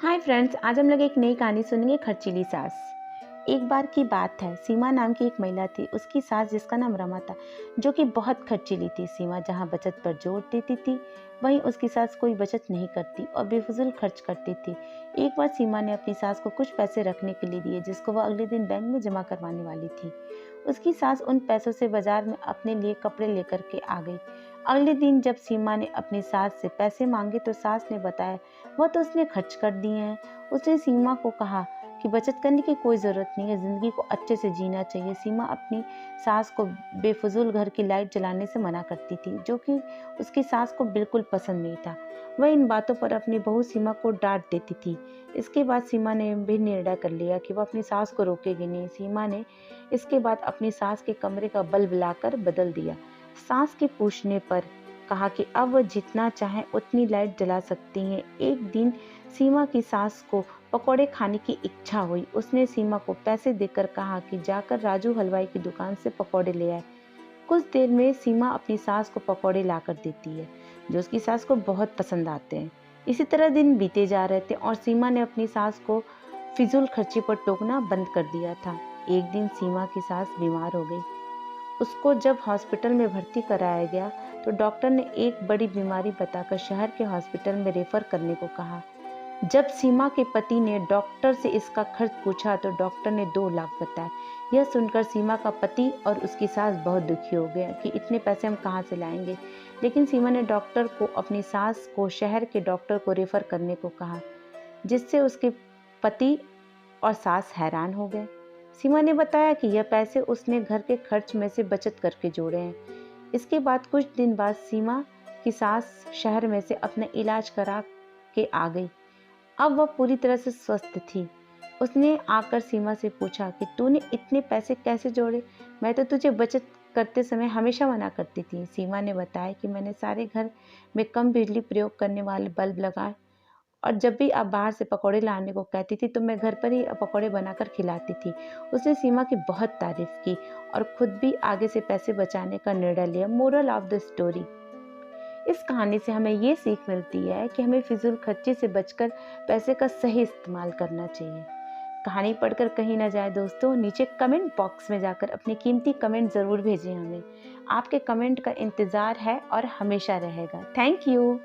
Hi friends, आज हम लोग एक नई कहानी सुनेंगे खर्चीली सास। एक बार की बात है, सीमा नाम की एक महिला थी। उसकी सास जिसका नाम रमा था, जो कि बहुत खर्चीली थी। सीमा जहाँ बचत पर जोर देती थी, वहीं उसकी सास कोई बचत नहीं करती और बेफिजूल खर्च करती थी। एक बार सीमा ने अपनी सास को कुछ पैसे रखने के लिए दिए, जिसको वह अगले दिन बैंक में जमा करवाने वाली थी। उसकी सास उन पैसों से बाजार में अपने लिए कपड़े लेकर के आ गई। अगले दिन जब सीमा ने अपनी सास से पैसे मांगे तो सास ने बताया वह तो उसने खर्च कर दिए हैं। उसने सीमा को कहा कि बचत करने की कोई ज़रूरत नहीं है, ज़िंदगी को अच्छे से जीना चाहिए। सीमा अपनी सास को बेफिजूल घर की लाइट जलाने से मना करती थी, जो कि उसकी सास को बिल्कुल पसंद नहीं था। वह इन बातों पर अपनी बहू सीमा को डांट देती थी। इसके बाद सीमा ने भी निर्णय कर लिया कि वह अपनी सास को रोकेगी नहीं। सीमा ने इसके बाद अपनी सास के कमरे का बल्ब लाकर बदल दिया। सास के पूछने पर कहा कि अब वह जितना चाहे उतनी लाइट जला सकती हैं। एक दिन सीमा की सास को पकौड़े खाने की इच्छा हुई। उसने सीमा को पैसे देकर कहा कि जाकर राजू हलवाई की दुकान से पकौड़े ले आए। कुछ देर में सीमा अपनी सास को पकौड़े लाकर देती है, जो उसकी सास को बहुत पसंद आते हैं। इसी तरह दिन बीते जा रहे थे और सीमा ने अपनी सास को फिजूल खर्ची पर टोकना बंद कर दिया था। एक दिन सीमा की सास बीमार हो गई। उसको जब हॉस्पिटल में भर्ती कराया गया तो डॉक्टर ने एक बड़ी बीमारी बताकर शहर के हॉस्पिटल में रेफर करने को कहा। जब सीमा के पति ने डॉक्टर से इसका खर्च पूछा तो डॉक्टर ने 2 लाख बताया। यह सुनकर सीमा का पति और उसकी सास बहुत दुखी हो गए कि इतने पैसे हम कहाँ से लाएंगे। लेकिन सीमा ने डॉक्टर को अपनी सास को शहर के डॉक्टर को रेफर करने को कहा, जिससे उसके पति और सास हैरान हो गए। सीमा ने बताया कि यह पैसे उसने घर के खर्च में से बचत करके जोड़े हैं। इसके बाद कुछ दिन बाद सीमा की सास शहर में से अपना इलाज करा के आ गई। अब वह पूरी तरह से स्वस्थ थी। उसने आकर सीमा से पूछा कि तूने इतने पैसे कैसे जोड़े? मैं तो तुझे बचत करते समय हमेशा मना करती थी। सीमा ने बताया कि मैंने सारे घर में कम बिजली प्रयोग करने वाले बल्ब लगाए और जब भी आप बाहर से पकौड़े लाने को कहती थी तो मैं घर पर ही पकौड़े बनाकर खिलाती थी। उसने सीमा की बहुत तारीफ की और खुद भी आगे से पैसे बचाने का निर्णय लिया। मोरल ऑफ द स्टोरी, इस कहानी से हमें ये सीख मिलती है कि हमें फिजूल खर्ची से बचकर पैसे का सही इस्तेमाल करना चाहिए। कहानी पढ़कर कहीं ना जाए दोस्तों, नीचे कमेंट बॉक्स में जाकर अपने कीमती कमेंट ज़रूर भेजें हमें। आपके कमेंट का इंतज़ार है और हमेशा रहेगा। Thank you.